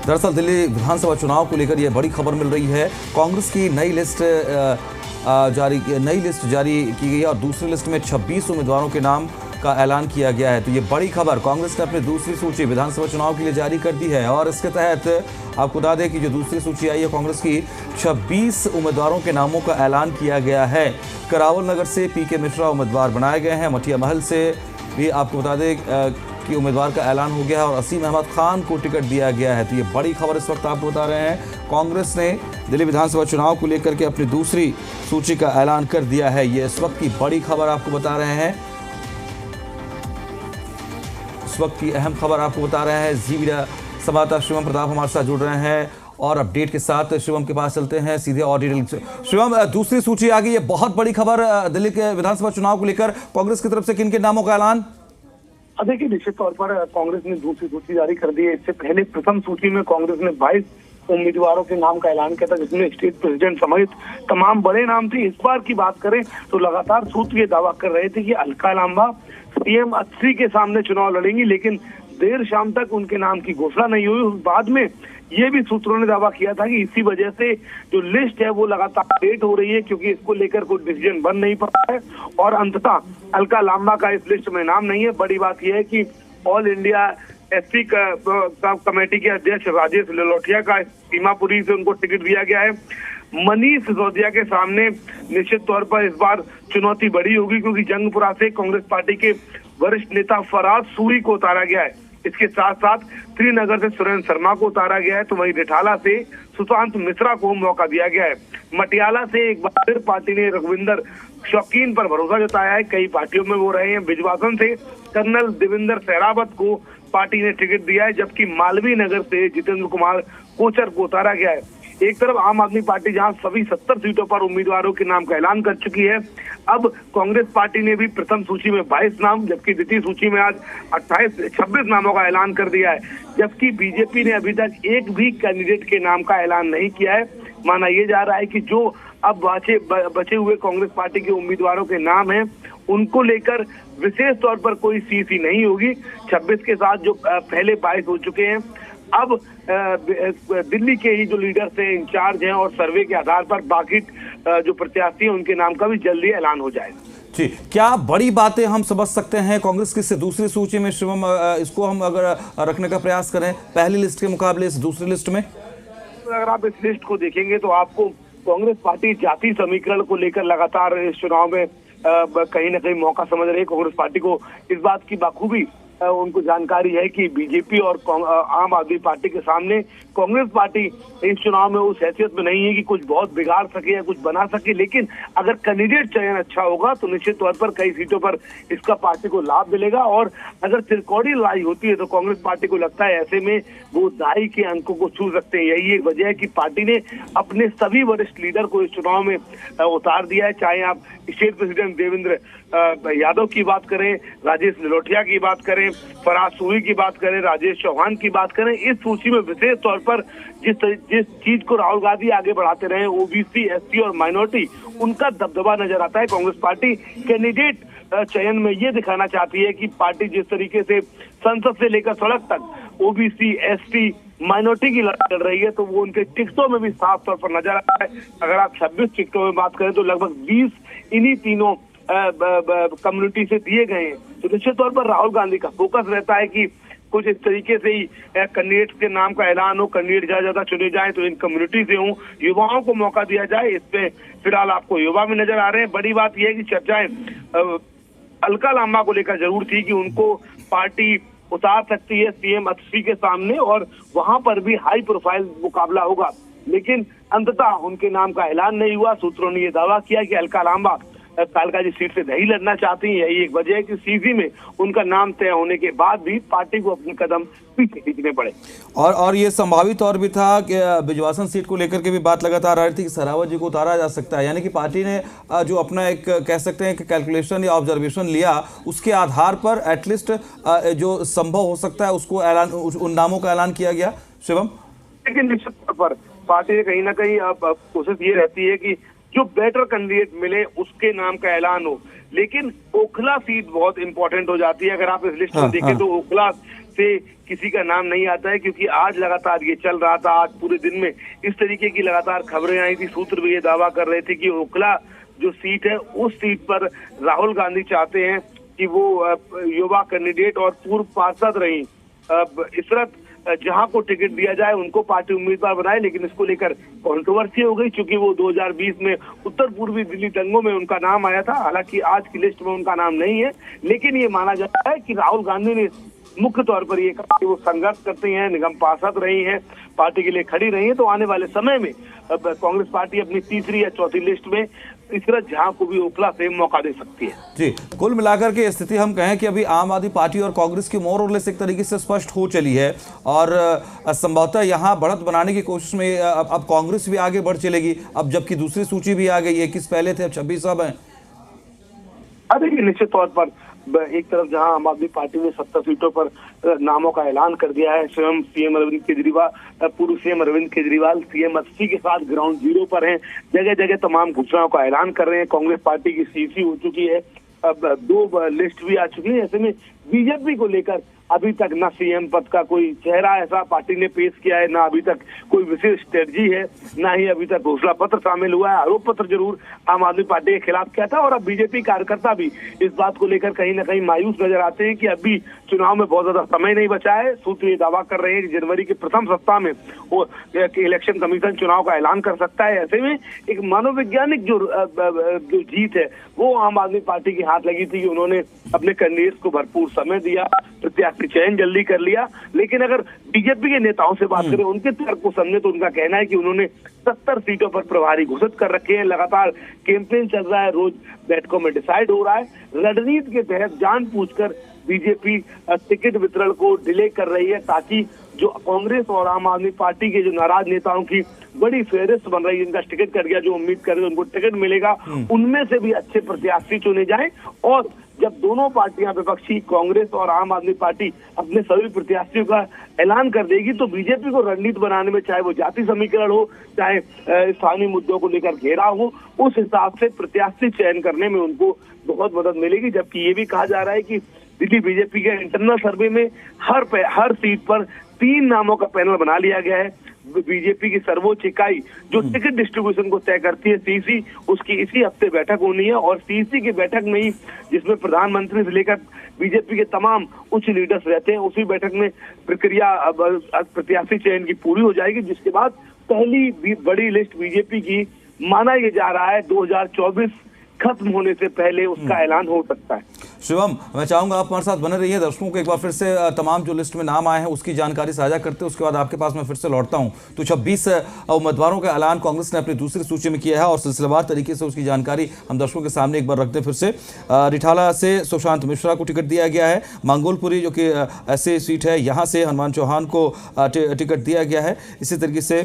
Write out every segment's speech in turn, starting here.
दरअसल दिल्ली विधानसभा चुनाव को लेकर यह बड़ी खबर मिल रही है। कांग्रेस की नई लिस्ट जारी की गई है और दूसरी लिस्ट में 26 उम्मीदवारों के नाम का ऐलान किया गया है। तो ये बड़ी खबर, कांग्रेस ने अपनी दूसरी सूची विधानसभा चुनाव के लिए जारी कर दी है और इसके तहत आपको बता दें कि जो दूसरी सूची आई है कांग्रेस की 26 उम्मीदवारों के नामों का ऐलान किया गया है। करावल नगर से पीके मिश्रा उम्मीदवार बनाए गए हैं। मटिया महल से भी आपको बता दें कि उम्मीदवार का ऐलान हो गया है और असीम अहमद खान को टिकट दिया गया है। तो ये बड़ी खबर इस वक्त आपको बता रहे हैं। कांग्रेस ने दिल्ली विधानसभा चुनाव को लेकर के अपनी दूसरी सूची का ऐलान कर दिया है। ये इस वक्त की बड़ी खबर आपको बता रहे हैं, इस वक्त की अहम खबर आपको बता रहे हैं। जी मीडिया संवाददाता शिवम प्रताप हमारे साथ जुड़ रहे हैं और अपडेट के साथ शिवम के पास चलते हैं सीधे और डिटेल। शिवम, दूसरी सूची आ गई है, बहुत बड़ी खबर दिल्ली के विधानसभा चुनाव को लेकर कांग्रेस की तरफ से किन किन नामों का ऐलान? देखिए, निश्चित तौर पर कांग्रेस ने दूसरी सूची जारी कर दी है। इससे पहले प्रथम सूची में कांग्रेस ने 22 उम्मीदवारों के नाम का ऐलान किया था, जिसमें स्टेट प्रेसिडेंट समेत तमाम बड़े नाम थे। इस बार की बात करें तो लगातार सूत्र ये दावा कर रहे थे कि अलका लांबा सीएम 80 के सामने चुनाव लड़ेंगी, लेकिन देर शाम तक उनके नाम की घोषणा नहीं हुई। बाद में ये भी सूत्रों ने दावा किया था कि इसी वजह से जो लिस्ट है वो लगातार लेट हो रही है, क्योंकि इसको लेकर कोई डिसीजन बन नहीं पा है और अंततः अलका लांबा का इस लिस्ट में नाम नहीं है। बड़ी बात यह है कि ऑल इंडिया एससी कमेटी के अध्यक्ष राजेश ललोठिया का सीमापुरी से उनको टिकट दिया गया है। मनीष सिसोदिया के सामने निश्चित तौर पर इस बार चुनौती बड़ी होगी, क्योंकि जंगपुरा से कांग्रेस पार्टी के वरिष्ठ नेता फराज सूरी को उतारा गया है। इसके साथ साथ श्रीनगर से सुरेंद्र शर्मा को उतारा गया है, तो वहीं रिठाला से सुशांत मिश्रा को मौका दिया गया है। मटियाला से एक बार फिर पार्टी ने रघुविंदर शौकीन पर भरोसा जताया है, कई पार्टियों में वो रहे हैं। बिजवासन से कर्नल देवेंद्र सहरावत को पार्टी ने टिकट दिया है, जबकि मालवीय नगर से जितेंद्र कुमार कोचर को उतारा गया है। एक तरफ आम आदमी पार्टी जहां सभी 70 सीटों पर उम्मीदवारों के नाम का ऐलान कर चुकी है, अब कांग्रेस पार्टी ने भी प्रथम सूची में 22 नाम, जबकि द्वितीय सूची में आज 26 नामों का ऐलान कर दिया है। जबकि बीजेपी ने अभी तक एक भी कैंडिडेट के नाम का ऐलान नहीं किया है। माना यह जा रहा है कि जो अब बचे हुए कांग्रेस पार्टी के उम्मीदवारों के नाम हैं, उनको लेकर विशेष तौर पर कोई सीसी नहीं होगी। 26 के साथ जो पहले 22 हो चुके हैं, अब दिल्ली के ही जो लीडर्स हैं, इंचार्ज हैं और सर्वे के आधार पर बाकी जो प्रत्याशी हैं उनके नाम का भी जल्दी ऐलान हो जाएगा। जी, क्या बड़ी बातें हम समझ सकते हैं कांग्रेस की दूसरी सूची में शिवम, इसको हम अगर रखने का प्रयास करें पहली लिस्ट के मुकाबले इस दूसरी लिस्ट में? अगर आप इस लिस्ट को देखेंगे तो आपको कांग्रेस पार्टी जाति समीकरण को लेकर लगातार इस चुनाव में कहीं ना कहीं मौका समझ रही है। कांग्रेस पार्टी को इस बात की बाखूबी उनको जानकारी है कि बीजेपी और आम आदमी पार्टी के सामने कांग्रेस पार्टी इस चुनाव में उस हैसियत में नहीं है कि कुछ बहुत बिगाड़ सके या कुछ बना सके, लेकिन अगर कैंडिडेट चयन अच्छा होगा तो निश्चित तौर पर कई सीटों पर इसका पार्टी को लाभ मिलेगा। और अगर त्रिकोणीय लड़ाई होती है तो कांग्रेस पार्टी को लगता है ऐसे में वो 2.5 के अंकों को छू सकते हैं। यही एक वजह है कि पार्टी ने अपने सभी वरिष्ठ लीडर को इस चुनाव में उतार दिया है। चाहे आप स्टेट प्रेसिडेंट देवेंद्र यादव की बात करें, राजेश ललोठिया की बात करें, फराज सूरी की बात करें, राजेश चौहान की बात करें, इस सूची में विशेष तौर पर जिस चीज को राहुल गांधी आगे बढ़ाते रहे, ओबीसी, एससी और माइनॉरिटी, उनका दबदबा नजर आता है। कांग्रेस पार्टी कैंडिडेट चयन में ये दिखाना चाहती है कि पार्टी जिस तरीके से संसद से लेकर सड़क तक ओबीसी, एसटी, माइनॉरिटी की लड़ाई लड़ रही है, तो वो उनके टिकटों में भी साफ तौर पर नजर आता है। अगर आप 26 टिकटों में बात करें तो लगभग 20 इन्हीं तीनों कम्युनिटी से दिए गए हैं। तो निश्चित तौर पर राहुल गांधी का फोकस रहता है कि कुछ इस तरीके से ही कैंडिडेट के नाम का ऐलान हो, कैंडिडेट ज्यादा चुने जाए तो इन कम्युनिटी से हों, युवाओं को मौका दिया जाए। इसमें फिलहाल आपको युवा भी नजर आ रहे हैं। बड़ी बात यह है कि चर्चाएं अलका लांबा को लेकर जरूर थी कि उनको पार्टी उतार सकती है सीएम 80 के सामने और वहां पर भी हाई प्रोफाइल मुकाबला होगा, लेकिन अंततः उनके नाम का ऐलान नहीं हुआ। सूत्रों ने यह दावा किया कि अलका लांबा कालकाजी सीट से नहीं लड़ना चाहती हैं। यही एक वजह है कि सीधी में उनका नाम तय होने के बाद भी पार्टी को अपने कदम पीछे खींचने पड़े। और ये संभावित और भी था कि बिजवासन सीट को लेकर के भी बात लगातार आ रही थी कि सहरावत जी को उतारा जा सकता है, यानी कि पार्टी ने जो अपना एक कह सकते हैं कि कैलकुलेशन या ऑब्जर्वेशन लिया, उसके आधार पर एटलीस्ट जो संभव हो सकता है उसको ऐलान, उन नामों का ऐलान किया गया। शिवम, लेकिन निश्चित तौर पर पार्टी ने कहीं ना कहीं कोशिश ये रहती है कि जो बेटर कैंडिडेट मिले उसके नाम का ऐलान हो, लेकिन ओखला सीट बहुत इंपॉर्टेंट हो जाती है। अगर आप इस लिस्ट में देखें तो ओखला से किसी का नाम नहीं आता है, क्योंकि आज लगातार ये चल रहा था, आज पूरे दिन में इस तरीके की लगातार खबरें आई थी। सूत्र भी ये दावा कर रहे थे कि ओखला जो सीट है उस सीट पर राहुल गांधी चाहते हैं कि वो युवा कैंडिडेट और पूर्व पार्षद रही इशरत जहां को टिकट दिया जाए उनको पार्टी उम्मीदवार बनाए। लेकिन इसको लेकर कंट्रोवर्सी हो गई, क्योंकि वो 2020 में उत्तर पूर्वी दिल्ली दंगों में उनका नाम आया था। हालांकि आज की लिस्ट में उनका नाम नहीं है, लेकिन ये माना जाता है कि राहुल गांधी ने मुख्य तौर पर ये कहा कि वो संघर्ष करती हैं, निगम पार्षद रही हैं, पार्टी के लिए खड़ी रही हैं। तो आने वाले समय में कांग्रेस पार्टी अपनी तीसरी या चौथी लिस्ट में इशरत जहां को भी ओखला से मौका दे सकती है। जी, कुल मिलाकर के स्थिति हम कहें कि अभी आम आदमी पार्टी और कांग्रेस की मोर और लेस एक तरीके से स्पष्ट हो चली है, और संभवतः यहां बढ़त बनाने की कोशिश में अब कांग्रेस भी आगे बढ़ चलेगी। अब जबकि दूसरी सूची भी आ गई, 21 पहले थे, अब 26 अब है। देखिए, निश्चित तौर पर एक तरफ जहां आम आदमी पार्टी ने 70 सीटों पर नामों का ऐलान कर दिया है, स्वयं सीएम अरविंद केजरीवाल, पूर्व सीएम अरविंद केजरीवाल सीएम 80 के साथ ग्राउंड जीरो पर हैं, जगह जगह तमाम घोषणाओं का ऐलान कर रहे हैं। कांग्रेस पार्टी की सीसी हो चुकी है, अब 2 लिस्ट भी आ चुकी है। ऐसे में बीजेपी को लेकर अभी तक ना सीएम पद का कोई चेहरा ऐसा पार्टी ने पेश किया है, ना अभी तक कोई विशेष स्ट्रेटजी है, ना ही अभी तक घोषणा पत्र शामिल हुआ है। आरोप पत्र जरूर आम आदमी पार्टी के खिलाफ किया था, और अब बीजेपी कार्यकर्ता भी इस बात को लेकर कहीं ना कहीं मायूस नजर आते हैं कि अभी चुनाव में बहुत ज्यादा समय नहीं बचा है। सूत्र ये दावा कर रहे हैं कि जनवरी के प्रथम सप्ताह में वो इलेक्शन कमीशन चुनाव का ऐलान कर सकता है। ऐसे में एक मनोवैज्ञानिक जो जीत है वो आम आदमी पार्टी के हाथ लगी थी कि उन्होंने अपने कैंडिडेट्स को भरपूर समय दिया, प्रत्याशी चयन जल्दी कर लिया। लेकिन अगर बीजेपी के नेताओं से बात करें, उनके तर्क को समझे, तो उनका कहना है कि उन्होंने 70 सीटों पर प्रभारी घोषित कर रखे हैं। लगातार कैंपेन चल रहा है, रोज बैठकों में डिसाइड हो रहा है। रणनीति के तहत जानबूझकर बीजेपी टिकट वितरण को डिले कर रही है, ताकि जो कांग्रेस और आम आदमी पार्टी के जो नाराज नेताओं की बड़ी फेहरिस्त बन रही है, जिनका टिकट कट गया, जो उम्मीद कर रहे हैं उनको टिकट मिलेगा, उनमें से भी अच्छे प्रत्याशी चुने जाएं। और जब दोनों पार्टियां विपक्षी कांग्रेस और आम आदमी पार्टी अपने सभी प्रत्याशियों का ऐलान कर देगी, तो बीजेपी को रणनीति बनाने में, चाहे वो जाति समीकरण हो, चाहे स्थानीय मुद्दों को लेकर घेराव हो, उस हिसाब से प्रत्याशी चयन करने में उनको बहुत मदद मिलेगी। जबकि ये भी कहा जा रहा है कि दिल्ली बीजेपी के इंटरनल सर्वे में हर सीट पर 3 नामों का पैनल बना लिया गया है। बीजेपी की सर्वोच्च इकाई जो टिकट डिस्ट्रीब्यूशन को तय करती है, सीसी, उसकी इसी हफ्ते बैठक होनी है, और सीसी की बैठक में ही, जिसमें प्रधानमंत्री से लेकर बीजेपी के तमाम उच्च लीडर्स रहते हैं, उसी बैठक में प्रक्रिया प्रत्याशी चयन की पूरी हो जाएगी, जिसके बाद पहली बड़ी लिस्ट बीजेपी की माना ये जा रहा है 2024 खत्म होने से पहले उसका ऐलान हो सकता है। शिवम, मैं चाहूंगा आप हमारे साथ बने रहिए। दर्शकों को एक बार फिर से तमाम जो लिस्ट में नाम आए हैं उसकी जानकारी साझा करते हैं, उसके बाद आपके पास मैं फिर से लौटता हूं। तो 26 उम्मीदवारों का ऐलान कांग्रेस ने अपनी दूसरी सूची में किया है, और सिलसिलेवार तरीके से उसकी जानकारी हम दर्शकों के सामने एक बार रखते हैं फिर से। रिठाला से सुशांत मिश्रा को टिकट दिया गया है। मंगोलपुरी जो कि ऐसी सीट है, यहाँ से हनुमान चौहान को टिकट दिया गया है। इसी तरीके से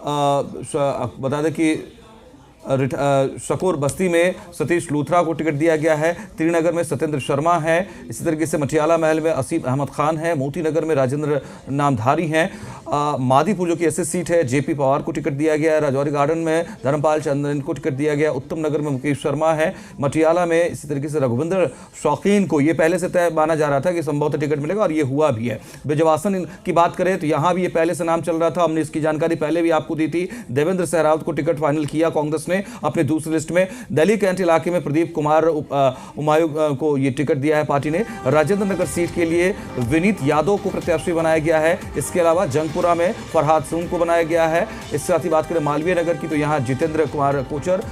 बता दें कि शकूर बस्ती में सतीश लूथरा को टिकट दिया गया है। त्रिनगर में सत्येंद्र शर्मा है। इसी तरीके से मटियाला महल में असीम अहमद खान है। मोती नगर में राजेंद्र नामधारी हैं। मादीपुर जो कि ऐसी सीट है, जेपी पवार को टिकट दिया गया है। राजौरी गार्डन में धर्मपाल चंद्रन को टिकट दिया गया। उत्तम नगर में मुकेश शर्मा है। मटियाला में इसी तरीके से रघुविंदर शौकीन को, ये पहले से तय माना जा रहा था कि संभवतः टिकट मिलेगा, और ये हुआ भी है। ब्रिजवासन की बात करें तो यहाँ भी ये पहले से नाम चल रहा था, हमने इसकी जानकारी पहले भी आपको दी थी। देवेंद्र सहरावत को टिकट फाइनल किया कांग्रेस ने अपनी दूसरी लिस्ट में। दिल्ली कैंट इलाके में प्रदीप कुमार उमायु को ये टिकट दिया है पार्टी ने। राजेंद्र नगर सीट के लिए विनीत यादव को प्रत्याशी बनाया गया है। इसके अलावा जंगपुरा में फरहाद सून को बनाया गया है। इसके साथ ही बात करें मालवीय नगर की, तो यहाँ जितेंद्र कुमार कोचर।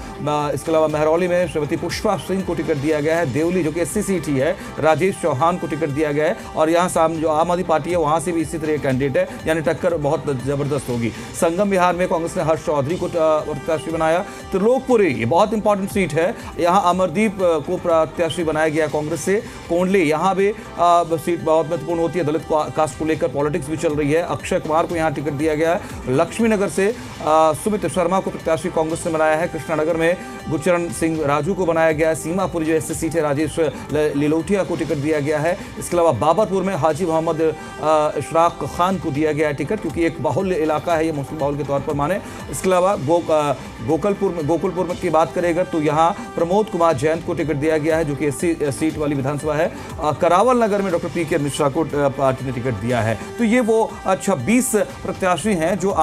इसके अलावा महरौली में श्रीमती पुष्पा सिंह को टिकट दिया गया है। देवली जो कि एससी सीट ही है, राजेश चौहान को टिकट दिया गया है। और यहाँ सामने जो आम आदमी पार्टी है वहाँ से भी इसी तरह कैंडिडेट है, यानी टक्कर बहुत जबरदस्त होगी। संगम बिहार में कांग्रेस ने हर्ष चौधरी को प्रत्याशी बनाया। त्रिलोकपुरी, ये बहुत इंपॉर्टेंट सीट है, यहाँ अमरदीप को प्रत्याशी बनाया गया कांग्रेस से। कोंडली, यहाँ भी सीट बहुत महत्वपूर्ण होती है, दलित कास्ट को लेकर पॉलिटिक्स भी चल रही है। अक्षय कुमार को यहाँ टिकट दिया गया है। लक्ष्मी नगर से सुमित शर्मा को प्रत्याशी कांग्रेस ने बनाया है। कृष्णानगर में गुरचरण सिंह राजू को बनाया गया है। सीमापुर जो एससी सीट है, राजेश लिलोटिया को टिकट दिया गया है। इसके अलावा बाबरपुर में हाजी मोहम्मद इशराक खान को दिया गया है टिकट, क्योंकि एक बाहुल्य इलाका है, ये मुस्लिम बाहुल के तौर पर माने। इसके अलावा गोकुलपुर की बात करें अगर तो यहाँ प्रमोद कुमार जैन को टिकट दिया गया है, जो कि एससी सीट वाली विधानसभा है। करावल नगर में डॉक्टर पीके मिश्रा को पार्टी ने टिकट दिया है। तो ये वो 26 प्रत्याशी हैं जो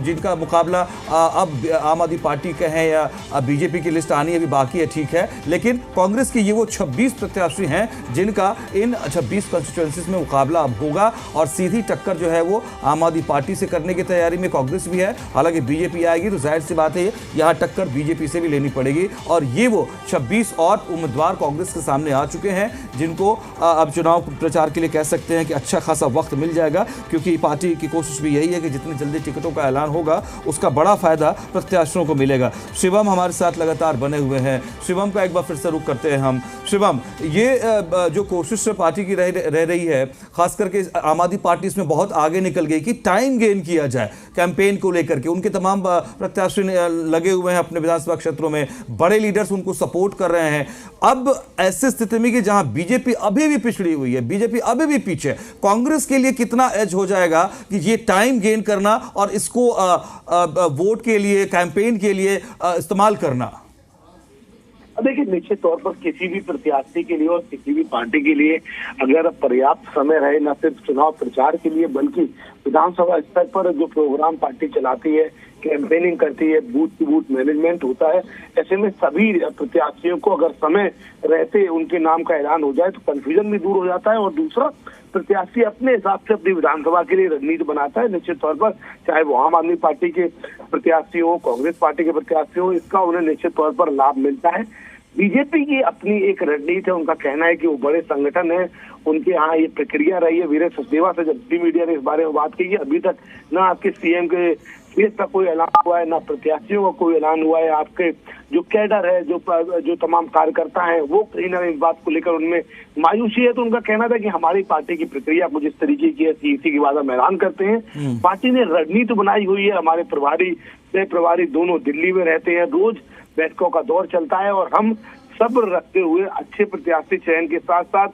जिनका मुकाबला अब आम आदमी पार्टी के हैं या बीजेपी की लिस्ट आनी अभी बाकी है, ठीक है, लेकिन कांग्रेस के ये वो 26 प्रत्याशी हैं जिनका इन 26 कंस्टिट्यूएंसीज में मुकाबला अब होगा और सीधी टक्कर जो है वो आम आदमी पार्टी से करने की तैयारी में कांग्रेस भी है। हालांकि बीजेपी आएगी तो जाहिर सी बात है यहां टक्कर बीजेपी से भी लेनी पड़ेगी और ये वो 26 और उम्मीदवार कांग्रेस के सामने आ चुके हैं जिनको अब चुनाव प्रचार के लिए कह सकते हैं कि अच्छा खासा वक्त मिल जाएगा, क्योंकि पार्टी की कोशिश भी यही है कि जितनी जल्दी टिकटों का ऐलान होगा उसका बड़ा फायदा प्रत्याशियों को मिलेगा। शिवम हमारे साथ लगातार बने हुए हैं। शिवम का एक बार फिर से रुख करते हैं हम। शिवम, ये जो कोशिश पार्टी की रह रही है, खास करके आम आदमी पार्टी इसमें बहुत आगे निकल गई कि टाइम गेन किया जाए कैंपेन को लेकर के। उनके तमाम प्रत्याशी लगे हुए हैं अपने विधानसभा क्षेत्रों में, बड़े लीडर्स उनको सपोर्ट कर रहे हैं। अब ऐसी स्थिति में कि जहां बीजेपी अभी भी पिछड़ी हुई है, बीजेपी अभी भी पीछे, कांग्रेस के लिए कितना एज हो जाएगा कि ये टाइम गेन करना और इसको वोट के लिए, कैंपेन के लिए इस्तेमाल करना? देखिए, निश्चित तौर पर किसी भी प्रत्याशी के लिए और किसी भी पार्टी के लिए अगर पर्याप्त समय रहे, न सिर्फ चुनाव प्रचार के लिए बल्कि विधानसभा स्तर पर जो प्रोग्राम पार्टी चलाती है, कैंपेनिंग करती है, बूथ टू बूथ मैनेजमेंट होता है, ऐसे में सभी प्रत्याशियों को अगर समय रहते उनके नाम का ऐलान हो जाए तो कंफ्यूजन भी दूर हो जाता है और दूसरा प्रत्याशी अपने हिसाब से अपनी विधानसभा के लिए रणनीति बनाता है। निश्चित तौर पर चाहे वो आम आदमी पार्टी के प्रत्याशी हो, कांग्रेस पार्टी के प्रत्याशी हो, इसका उन्हें निश्चित तौर पर लाभ मिलता है। बीजेपी की अपनी एक रणनीति है, उनका कहना है कि वो बड़े संगठन है, उनके यहाँ ये प्रक्रिया रही है। वीरेंद्र सचदेवा से जब मीडिया ने इस बारे में बात की है, अभी तक ना आपके सीएम के फेस का कोई ऐलान हुआ है, ना प्रत्याशियों का कोई ऐलान हुआ है। आपके जो कैडर है, जो तमाम कार्यकर्ता हैं, वो कहीं ना कहीं इस बात को लेकर उनमें मायूसी है। तो उनका कहना था कि हमारी पार्टी की प्रक्रिया कुछ इस तरीके की है, सीईसी की बात हम ऐलान करते हैं। पार्टी ने रणनीति बनाई हुई है, हमारे प्रभारी सह प्रभारी दोनों दिल्ली में रहते हैं, रोज बैठकों का दौर चलता है और हम सब्र रखते हुए अच्छे प्रत्याशी चयन के साथ साथ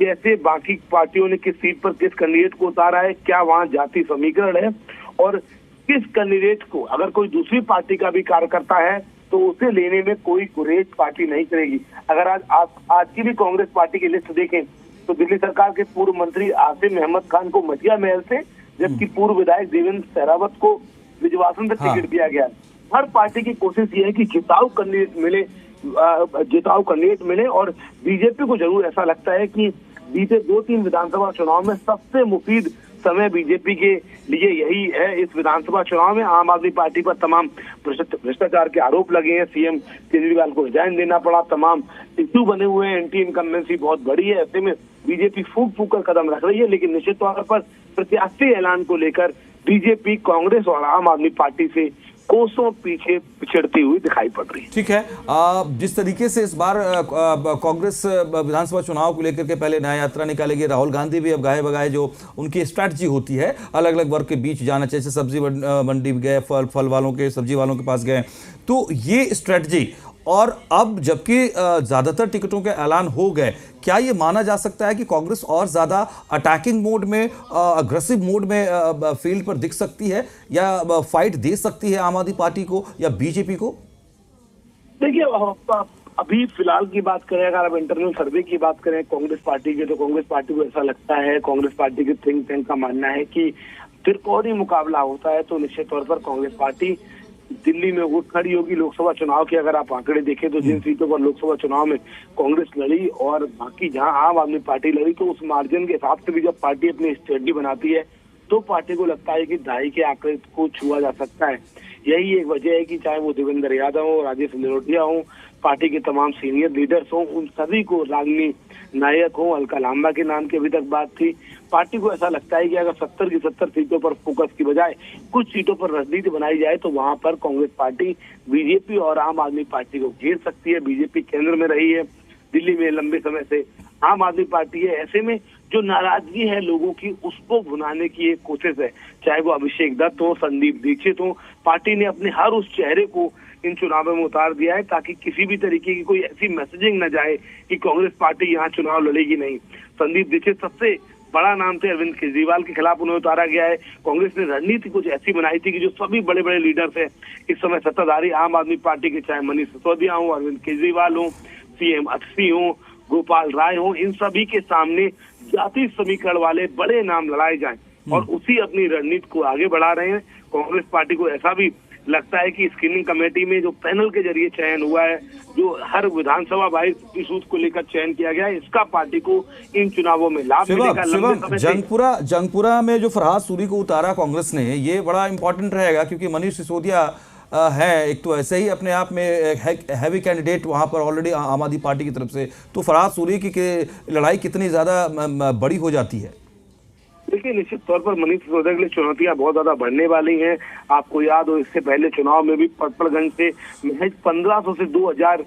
जैसे बाकी पार्टियों ने किस सीट पर किस कैंडिडेट को उतारा है, क्या वहां जाति समीकरण है और किस कैंडिडेट को अगर कोई दूसरी पार्टी का भी कार्यकर्ता है तो उसे लेने में कोई गुरेज पार्टी नहीं करेगी। अगर आज की भी कांग्रेस पार्टी की लिस्ट देखें तो दिल्ली सरकार के पूर्व मंत्री आसिम अहमद खान को मटिया महल से, जबकि पूर्व विधायक देवेंद्र सहरावत को विजयवासन से टिकट दिया गया। हर पार्टी की कोशिश ये है कि जिताऊ कैंडिडेट मिले और बीजेपी को जरूर ऐसा लगता है कि बीते 2-3 विधानसभा चुनाव में सबसे मुफीद समय बीजेपी के लिए यही है। इस विधानसभा चुनाव में आम आदमी पार्टी पर तमाम भ्रष्टाचार के आरोप लगे हैं, सीएम केजरीवाल को रिजाइन देना पड़ा, तमाम इश्यू बने हुए हैं, एंटी इनकम्बेंसी बहुत बड़ी है। ऐसे में बीजेपी फूक फूक कर कदम रख रही है, लेकिन निश्चित तौर पर प्रत्याशी ऐलान को लेकर बीजेपी कांग्रेस और आम आदमी पार्टी से कोसों पीछे पिछड़ती हुई दिखाई पड़ रही है। ठीक है, जिस तरीके से इस बार कांग्रेस विधानसभा चुनाव को लेकर के पहले न्याय यात्रा निकालेगी, राहुल गांधी भी अब गाए बगाए जो उनकी स्ट्रैटेजी होती है अलग अलग वर्ग के बीच जाना, जैसे सब्जी मंडी गए, फल वालों के, सब्जी वालों के पास गए, तो ये स्ट्रैटेजी और अब जबकि ज्यादातर टिकटों के ऐलान हो गए, क्या ये माना जा सकता है कि कांग्रेस और ज्यादा अटैकिंग मोड में, अग्रेसिव मोड में फील्ड पर दिख सकती है या फाइट दे सकती है आम आदमी पार्टी को या बीजेपी को? देखिए, अभी फिलहाल की बात करें, अगर आप इंटरनल सर्वे की बात करें कांग्रेस पार्टी के, तो कांग्रेस पार्टी को ऐसा लगता है, कांग्रेस पार्टी के थिंक टैंक का मानना है कि त्रिकोणीय मुकाबला होता है तो निश्चित तौर पर कांग्रेस पार्टी दिल्ली में उठ खड़ी होगी। लोकसभा चुनाव के अगर आप आंकड़े देखें तो जिन सीटों पर लोकसभा चुनाव में कांग्रेस लड़ी और बाकी जहां आम आदमी पार्टी लड़ी, तो उस मार्जिन के हिसाब से भी जब पार्टी अपनी स्ट्रेटजी बनाती है तो पार्टी को लगता है कि दहाई के आंकड़े को छुआ जा सकता है। यही एक वजह है कि चाहे वो देवेंद्र यादव हो, राजेश नेरोटिया हो, पार्टी के तमाम सीनियर लीडर्स हों, उन सभी को, रागनी नायक हो, अलका लांबा के नाम की अभी तक बात थी, पार्टी को ऐसा लगता है कि अगर 70 की 70 सीटों पर फोकस की बजाय कुछ सीटों पर रणनीति बनाई जाए तो वहां पर कांग्रेस पार्टी बीजेपी और आम आदमी पार्टी को घेर सकती है। बीजेपी केंद्र में रही है दिल्ली में लंबे समय से, आम आदमी पार्टी है, ऐसे में जो नाराजगी है लोगों की उसको भुनाने की एक कोशिश है, चाहे वो अभिषेक दत्त हो, संदीप दीक्षित हो। पार्टी ने अपने हर उस चेहरे को इन चुनावों में उतार दिया है ताकि किसी भी तरीके की कोई ऐसी मैसेजिंग न जाए कि कांग्रेस पार्टी यहाँ चुनाव लड़ेगी नहीं। संदीप दीक्षित सबसे बड़ा नाम थे अरविंद केजरीवाल के खिलाफ उन्हें उतारा गया है। कांग्रेस ने रणनीति कुछ ऐसी बनाई थी कि जो सभी बड़े बड़े लीडर्स हैं इस समय सत्ताधारी आम आदमी पार्टी के, चाहे मनीष सिसोदिया हो, अरविंद केजरीवाल हो, सीएम अतिशी हो, गोपाल राय हो, इन सभी के सामने जाति समीकरण वाले बड़े नाम लड़ाए जाएं और उसी अपनी रणनीति को आगे बढ़ा रहे हैं। कांग्रेस पार्टी को ऐसा भी लगता है कि स्क्रीनिंग कमेटी में जो पैनल के जरिए चयन हुआ है, जो हर विधानसभा वाइज इशूज को लेकर चयन किया गया है, इसका पार्टी को इन चुनावों में लाभ मिलेगा। जंगपुरा में जो फरहाद सूरी को उतारा कांग्रेस ने, ये बड़ा इंपॉर्टेंट रहेगा क्योंकि मनीष सिसोदिया है एक तो ऐसे ही अपने आप में हैवी कैंडिडेट वहां पर ऑलरेडी आम आदमी पार्टी की तरफ से, तो फरहाद सूरी की लड़ाई कितनी ज्यादा बड़ी हो जाती है? देखिए, निश्चित तौर पर मनीष सिसोदिया के लिए चुनौतियां बहुत ज्यादा बढ़ने वाली हैं। आपको याद हो, इससे पहले चुनाव में भी पटपड़गंज से महज 1500 से 2000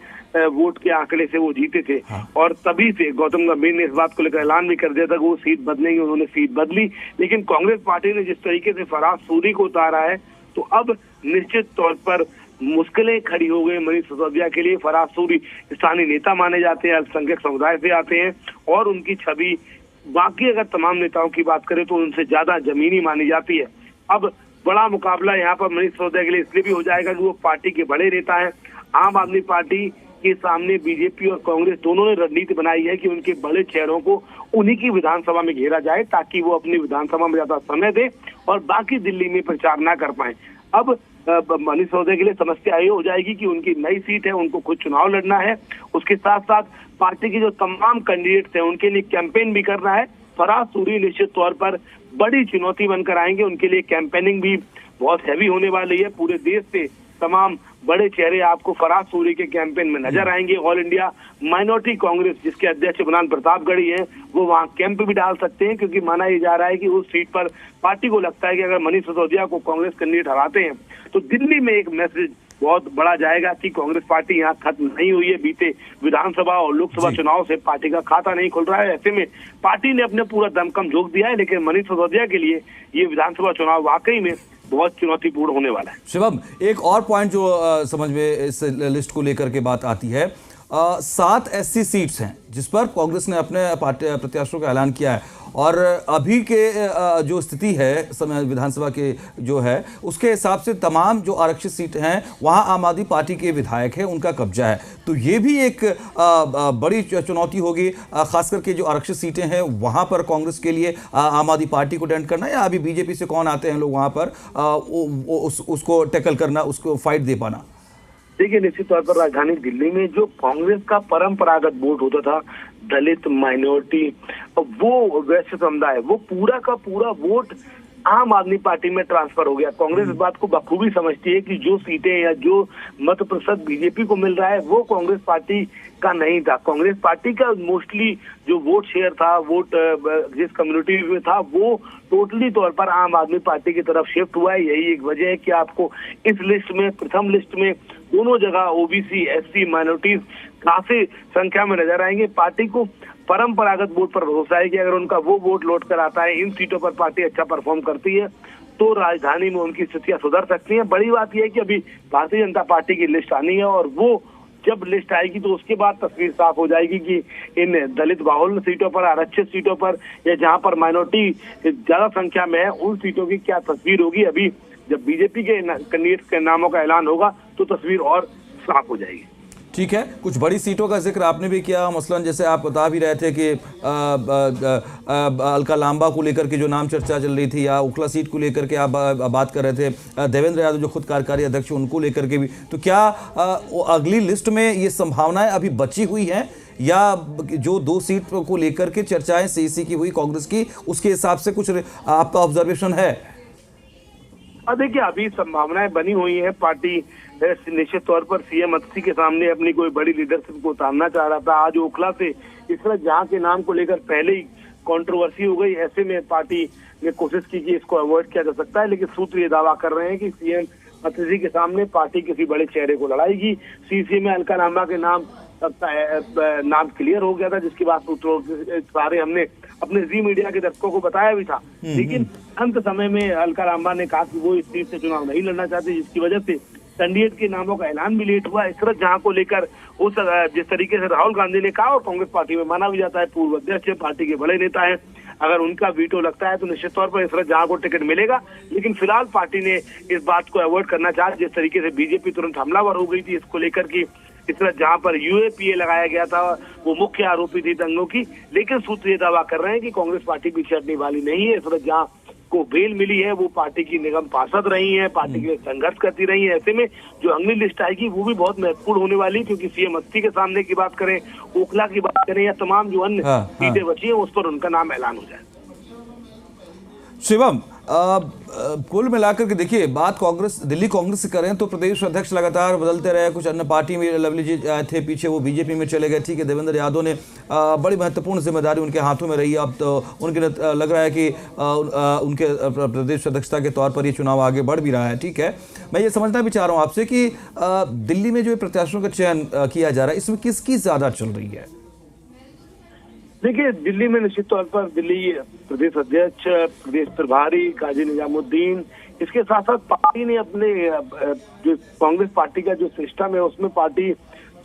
वोट के आंकड़े से वो जीते थे। हाँ। और तभी से गौतम गंभीर ने इस बात को लेकर ऐलान भी कर दिया था कि वो सीट बदलेंगे, उन्होंने सीट बदली। लेकिन कांग्रेस पार्टी ने जिस तरीके से फरहाद सूरी को उतारा है, तो अब निश्चित तौर पर मुश्किलें खड़ी हो गई मनीष सिसोदिया के लिए। फरहाद सूरी स्थानीय नेता माने जाते हैं, अल्पसंख्यक समुदाय से आते हैं और उनकी छवि बाकी अगर तमाम नेताओं की बात करें तो उनसे ज्यादा जमीनी मानी जाती है। अब बड़ा मुकाबला यहाँ पर मनीष सिसोदिया के लिए इसलिए भी हो जाएगा कि वो पार्टी के बड़े नेता हैं। आम आदमी पार्टी के सामने बीजेपी और कांग्रेस दोनों ने रणनीति बनाई है कि उनके बड़े चेहरों को उन्हीं की विधानसभा में घेरा जाए ताकि वो अपनी विधानसभा में ज्यादा समय दे और बाकी दिल्ली में प्रचार ना कर पाए। अब मनीष सिसोदिया के लिए समस्या ये हो जाएगी कि उनकी नई सीट है, उनको खुद चुनाव लड़ना है, उसके साथ साथ पार्टी के जो तमाम कैंडिडेट्स हैं उनके लिए कैंपेन भी करना है। फरहाद सूरी निश्चित तौर पर बड़ी चुनौती बनकर आएंगे, उनके लिए कैंपेनिंग भी बहुत हैवी होने वाली है। पूरे देश से तमाम बड़े चेहरे आपको फरहाद सूरी के कैंपेन में नजर आएंगे। ऑल इंडिया माइनॉरिटी कांग्रेस जिसके अध्यक्ष बनान प्रतापगढ़ी हैं, वो वहां कैंप भी डाल सकते हैं क्योंकि माना ये जा रहा है कि उस सीट पर पार्टी को लगता है कि अगर मनीष सिसोदिया को कांग्रेस कैंडिडेट हराते हैं तो दिल्ली में एक मैसेज बहुत बड़ा जाएगा कि कांग्रेस पार्टी यहाँ खत्म नहीं हुई है। बीते विधानसभा और लोकसभा चुनाव से पार्टी का खाता नहीं खुल रहा है। ऐसे में पार्टी ने अपने पूरा दमखम झोंक दिया है, लेकिन मनीष सिसोदिया के लिए ये विधानसभा चुनाव वाकई में बहुत चुनौतीपूर्ण होने वाला है। शिवम, एक और पॉइंट जो समझ में इस लिस्ट को लेकर के बात आती है, 7 SC सीट्स हैं जिस पर कांग्रेस ने अपने पार्टी प्रत्याशियों का ऐलान किया है और अभी के जो स्थिति है समय विधानसभा के जो है उसके हिसाब से तमाम जो आरक्षित सीटें हैं वहां आम आदमी पार्टी के विधायक हैं, उनका कब्जा है। तो ये भी एक बड़ी चुनौती होगी, खास करके जो आरक्षित सीटें हैं वहां पर कांग्रेस के लिए आम आदमी पार्टी को डेंट करना या अभी बीजेपी से कौन आते हैं लोग वहां पर उसको टैकल करना, उसको फाइट दे पाना। देखिए, निश्चित तौर पर राजधानी दिल्ली में जो कांग्रेस का परंपरागत वोट होता था, दलित, माइनॉरिटी, वो वैश्य समुदाय, वो पूरा का पूरा वोट आम आदमी पार्टी में ट्रांसफर हो गया। कांग्रेस इस बात को बखूबी समझती है कि जो सीटें या जो मत प्रतिशत बीजेपी को मिल रहा है वो कांग्रेस पार्टी का नहीं था। कांग्रेस पार्टी का मोस्टली जो वोट शेयर था, वोट जिस कम्युनिटी में था, वो टोटली तौर पर आम आदमी पार्टी की तरफ शिफ्ट हुआ है। यही एक वजह है कि आपको इस लिस्ट में, प्रथम लिस्ट में दोनों जगह ओबीसी, एससी, माइनॉरिटीज काफी संख्या में नजर आएंगे। पार्टी को परंपरागत वोट पर भरोसा है कि अगर उनका वो वोट लौट कर आता है, इन सीटों पर पार्टी अच्छा परफॉर्म करती है तो राजधानी में उनकी स्थितियां सुधर सकती हैं। बड़ी बात यह है कि अभी भारतीय जनता पार्टी की लिस्ट आनी है और वो जब लिस्ट आएगी तो उसके बाद तस्वीर साफ हो जाएगी कि इन दलित बाहुल्य सीटों पर, आरक्षित सीटों पर या जहां पर माइनॉरिटी ज्यादा संख्या में है उन सीटों की क्या तस्वीर होगी। अभी जब बीजेपी के कैंडिडेट के नामों का ऐलान होगा तो तस्वीर और साफ हो जाएगी। ठीक है, कुछ बड़ी सीटों का जिक्र आपने भी किया, मसलन जैसे आप बता भी रहे थे कि अलका लांबा को लेकर के जो नाम चर्चा चल रही थी या ओखला सीट को लेकर के आप बात कर रहे थे, देवेंद्र यादव जो खुद कार्यकारी अध्यक्ष उनको लेकर के भी, तो क्या अगली लिस्ट में ये संभावनाएं अभी बची हुई हैं या जो 2 सीट को लेकर के चर्चाएं सीईसी की हुई कांग्रेस की, उसके हिसाब से कुछ आपका ऑब्जर्वेशन है? देखिए, अभी संभावनाएं बनी हुई है। पार्टी निश्चित तौर पर सीएम अतिशी के सामने अपनी कोई बड़ी लीडरशिप को उतारना चाह रहा था। आज ओखला से इस तरह जहां के नाम को लेकर पहले ही कंट्रोवर्सी हो गई, ऐसे में पार्टी ने कोशिश की कि इसको अवॉइड किया जा सकता है, लेकिन सूत्र ये दावा कर रहे हैं कि सीएम अतिशी के सामने पार्टी किसी बड़े चेहरे को लड़ाएगी। सीसी में अलका लांबा के नाम क्लियर हो गया था, जिसके बाद सूत्रों सारे हमने अपने जी मीडिया के दर्शकों को बताया भी था, लेकिन अंत समय में अलका लांबा ने कहा कि वो इस सीट से चुनाव नहीं लड़ना चाहते, जिसकी वजह से कैंडिडेट के नामों का ऐलान भी लेट हुआ। इस तरह जहां को लेकर जिस तरीके से राहुल गांधी ने कहा और कांग्रेस पार्टी में माना भी जाता है, पूर्व अध्यक्ष पार्टी के बड़े नेता हैं, अगर उनका वीटो लगता है तो निश्चित तौर पर इसरत जहां को टिकट मिलेगा। लेकिन फिलहाल पार्टी ने इस बात को अवॉइड करना चाहा, जिस तरीके से बीजेपी तुरंत हमलावर हो गई थी इसको लेकर की इसरत जहां पर यूएपीए लगाया गया था वो मुख्य आरोपी थी दंगों की। लेकिन सूत्र ये दावा कर रहे हैं कि कांग्रेस पार्टी पीछे हटने वाली नहीं है। इसरत जहां को बेल मिली है वो पार्टी की निगम पार्षद रही है, पार्टी के लिए संघर्ष करती रही है। ऐसे में जो अगली लिस्ट आएगी वो भी बहुत महत्वपूर्ण होने वाली, क्योंकि सीएम अस्थि के सामने की बात करें, ओखला की बात करें या तमाम जो अन्य सीटें बची हैं उस पर उनका नाम ऐलान हो जाए। शिवम, कुल मिलाकर के देखिए, बात कांग्रेस, दिल्ली कांग्रेस से करें तो प्रदेश अध्यक्ष लगातार बदलते रहे। कुछ अन्य पार्टी में लवली जी थे पीछे, वो बीजेपी में चले गए। ठीक है, देवेंद्र यादव ने बड़ी महत्वपूर्ण जिम्मेदारी उनके हाथों में रही है। अब तो उनके लग रहा है कि उनके प्रदेश अध्यक्षता के तौर पर ये चुनाव आगे बढ़ भी रहा है। ठीक है, मैं ये समझना भी चाह रहा हूँ आपसे कि दिल्ली में जो प्रत्याशियों का चयन किया जा रहा है, इसमें किसकी ज्यादा चल रही है? देखिए, दिल्ली में निश्चित तौर पर दिल्ली प्रदेश अध्यक्ष, प्रदेश प्रभारी काजी निजामुद्दीन, इसके साथ साथ पार्टी ने अपने जो कांग्रेस पार्टी का जो सिस्टम है उसमें पार्टी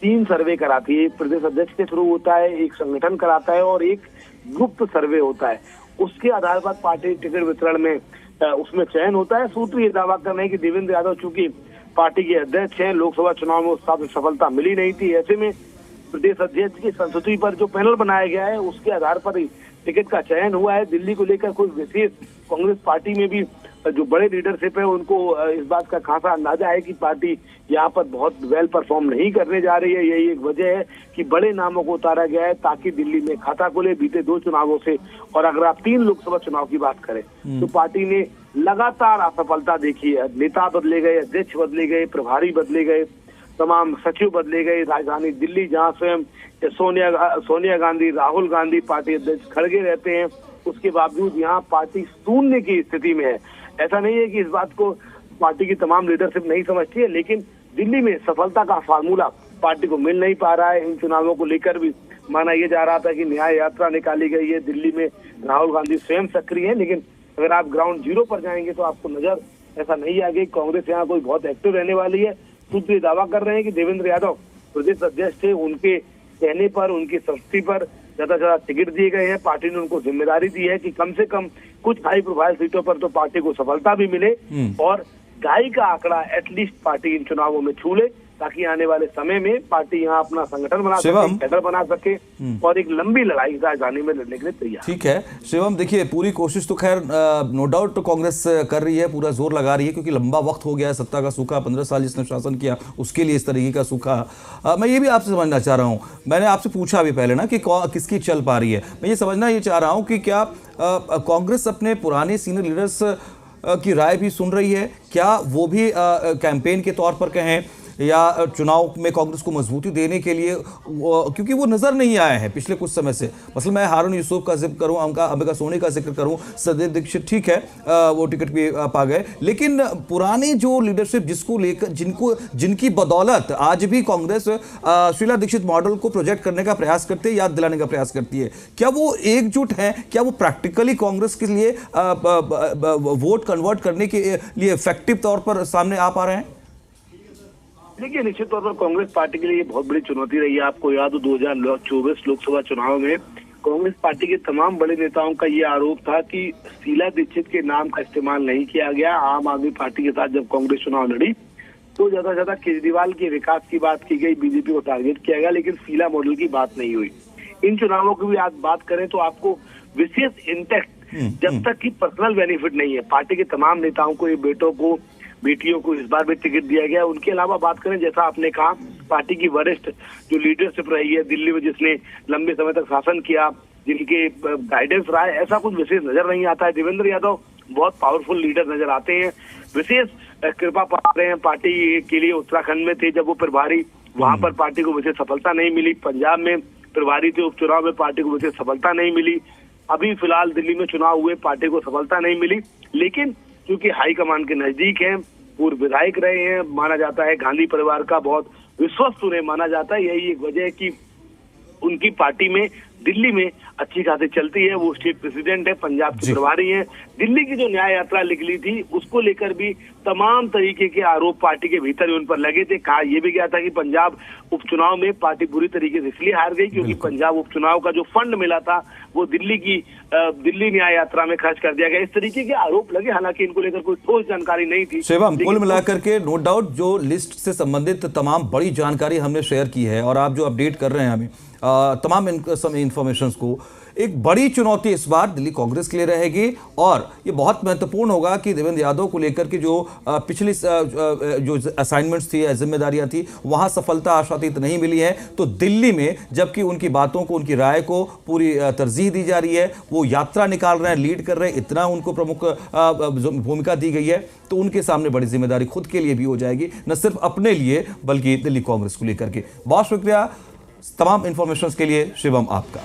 3 सर्वे कराती है। एक प्रदेश अध्यक्ष के थ्रू होता है, एक संगठन कराता है और एक गुप्त सर्वे होता है। उसके आधार पर पार्टी टिकट वितरण में उसमें चयन होता है। सूत्र ये दावा कर रहे हैं कि देवेंद्र यादव चूंकि पार्टी के अध्यक्ष हैं, लोकसभा चुनाव में उसका सफलता मिली नहीं थी। ऐसे में प्रदेश अध्यक्ष की संस्तुति पर जो पैनल बनाया गया है उसके आधार पर ही टिकट का चयन हुआ है। दिल्ली को लेकर कोई विशेष कांग्रेस पार्टी में भी जो बड़े लीडरशिप है उनको इस बात का खासा अंदाजा है कि पार्टी यहाँ पर बहुत वेल परफॉर्म नहीं करने जा रही है। यही एक वजह है कि बड़े नामों को उतारा गया है ताकि दिल्ली में खाता खुले बीते 2 चुनावों से। और अगर आप 3 लोकसभा चुनाव की बात करें तो पार्टी ने लगातार असफलता देखी है। नेता बदले गए, अध्यक्ष बदले गए, प्रभारी बदले गए, तमाम सचिव बदले गए। राजधानी दिल्ली जहां स्वयं सोनिया गांधी, राहुल गांधी पार्टी अध्यक्ष खड़गे रहते हैं, उसके बावजूद यहाँ पार्टी शून्य की स्थिति में है। ऐसा नहीं है कि इस बात को पार्टी की तमाम लीडरशिप नहीं समझती है, लेकिन दिल्ली में सफलता का फार्मूला पार्टी को मिल नहीं पा रहा है। इन चुनावों को लेकर भी माना यह जा रहा था कि न्याय यात्रा निकाली गई है, दिल्ली में राहुल गांधी स्वयं सक्रिय है, लेकिन अगर आप ग्राउंड जीरो पर जाएंगे तो आपको नजर ऐसा नहीं आ गई कांग्रेस यहाँ कोई बहुत एक्टिव रहने वाली है। सूत्र दावा कर रहे हैं कि देवेंद्र यादव प्रदेश अध्यक्ष थे, उनके कहने पर, उनकी संस्तुति पर ज्यादा से ज्यादा टिकट दिए गए हैं। पार्टी ने उनको जिम्मेदारी दी है कि कम से कम कुछ हाई प्रोफाइल सीटों पर तो पार्टी को सफलता भी मिले और गाई का आंकड़ा एटलीस्ट पार्टी इन चुनावों में छू ले, ताकि आने वाले समय में पार्टी यहाँ अपना संगठन बना सके, कैडर बना सके और एक लंबी लड़ाई राजधानी में लड़ने के लिए तैयार। ठीक है शिवम, देखिए पूरी कोशिश तो खैर नो डाउट तो कांग्रेस कर रही है, पूरा जोर लगा रही है, क्योंकि लंबा वक्त हो गया है सत्ता का सूखा। 15 साल जिसने शासन किया उसके लिए इस तरीके का सूखा। मैं ये भी आपसे समझना चाह रहा हूँ, मैंने आपसे पूछा भी पहले ना कि किसकी चल पा रही है। मैं ये समझना ये चाह रहा हूँ कि क्या कांग्रेस अपने पुराने सीनियर लीडर्स की राय भी सुन रही है? क्या वो भी कैंपेन के तौर पर कहें या चुनाव में कांग्रेस को मजबूती देने के लिए, क्योंकि वो नजर नहीं आए हैं पिछले कुछ समय से। मतलब मैं हारून यूसुफ का जिक्र करूं, अंबिका सोनी का जिक्र करूं, सत्यदेव दीक्षित ठीक है वो टिकट भी पा गए, लेकिन पुराने जो लीडरशिप जिसको लेकर जिनकी बदौलत आज भी कांग्रेस शीला दीक्षित मॉडल को प्रोजेक्ट करने का प्रयास करती है, याद दिलाने का प्रयास करती है, क्या वो एकजुट है? क्या वो प्रैक्टिकली कांग्रेस के लिए वोट कन्वर्ट करने के लिए इफेक्टिव तौर पर सामने आ पा रहे हैं? देखिए, निश्चित तौर पर कांग्रेस पार्टी के लिए बहुत बड़ी चुनौती रही है। आपको याद हो 2024 लोकसभा चुनाव में कांग्रेस पार्टी के तमाम बड़े नेताओं का ये आरोप था कि शीला दीक्षित के नाम का इस्तेमाल नहीं किया गया। आम आदमी पार्टी के साथ जब कांग्रेस चुनाव लड़ी तो ज्यादा से ज्यादा केजरीवाल के विकास की बात की गई, बीजेपी को टारगेट किया गया, लेकिन शीला मॉडल की बात नहीं हुई। इन चुनावों की भी आज बात करें तो आपको विशेष इंटैक्ट जब तक की पर्सनल बेनिफिट नहीं है, पार्टी के तमाम नेताओं को, ये बेटों को, बेटियों को इस बार भी टिकट दिया गया। उनके अलावा बात करें, जैसा आपने कहा, पार्टी की वरिष्ठ जो लीडरशिप रही है दिल्ली में, जिसने लंबे समय तक शासन किया, जिनके गाइडेंस रहा है, ऐसा कुछ विशेष नजर नहीं आता है। देवेंद्र यादव बहुत पावरफुल लीडर नजर आते हैं, विशेष कृपा पा रहे हैं पार्टी के लिए। उत्तराखंड में थे जब वो प्रभारी, वहां पर पार्टी को विशेष सफलता नहीं मिली। पंजाब में प्रभारी थे, उपचुनाव में पार्टी को विशेष सफलता नहीं मिली। अभी फिलहाल दिल्ली में चुनाव हुए, पार्टी को सफलता नहीं मिली, लेकिन क्योंकि हाईकमान के नजदीक हैं, पूर्व विधायक रहे हैं, माना जाता है गांधी परिवार का बहुत विश्वस्त उन्हें माना जाता है। यही एक वजह है कि उनकी पार्टी में दिल्ली में अच्छी खासी चलती है। वो स्टेट प्रेसिडेंट है, पंजाब के प्रभारी हैं। दिल्ली की जो न्याय यात्रा निकली थी उसको लेकर भी तमाम तरीके के आरोप पार्टी के भीतर उन पर लगे थे। कहा यह भी गया था कि पंजाब उपचुनाव में पार्टी बुरी तरीके से इसलिए हार गई क्योंकि पंजाब उपचुनाव का जो फंड मिला था वो दिल्ली न्याय यात्रा में खर्च कर दिया गया। इस तरीके के आरोप लगे, हालांकि इनको लेकर कोई ठोस जानकारी नहीं थी। शिवम, कुल मिलाकर के नो डाउट जो लिस्ट से संबंधित तमाम बड़ी जानकारी हमने शेयर की है और आप जो अपडेट कर रहे हैं हमें तमाम इंफॉर्मेशंस को, एक बड़ी चुनौती इस बार दिल्ली कांग्रेस के लिए रहेगी और ये बहुत महत्वपूर्ण होगा कि देवेंद्र यादव को लेकर के जो पिछली जो असाइनमेंट्स थी या जिम्मेदारियां थी वहां सफलता आशातीत नहीं मिली है, तो दिल्ली में जबकि उनकी बातों को, उनकी राय को पूरी तरजीह दी जा रही है, वो यात्रा निकाल रहे हैं, लीड कर रहे हैं, इतना उनको प्रमुख भूमिका दी गई है, तो उनके सामने बड़ी जिम्मेदारी खुद के लिए भी हो जाएगी, न सिर्फ अपने लिए बल्कि दिल्ली कांग्रेस को लेकर के। बहुत शुक्रिया तमाम इंफॉर्मेशन के लिए शिवम आपका।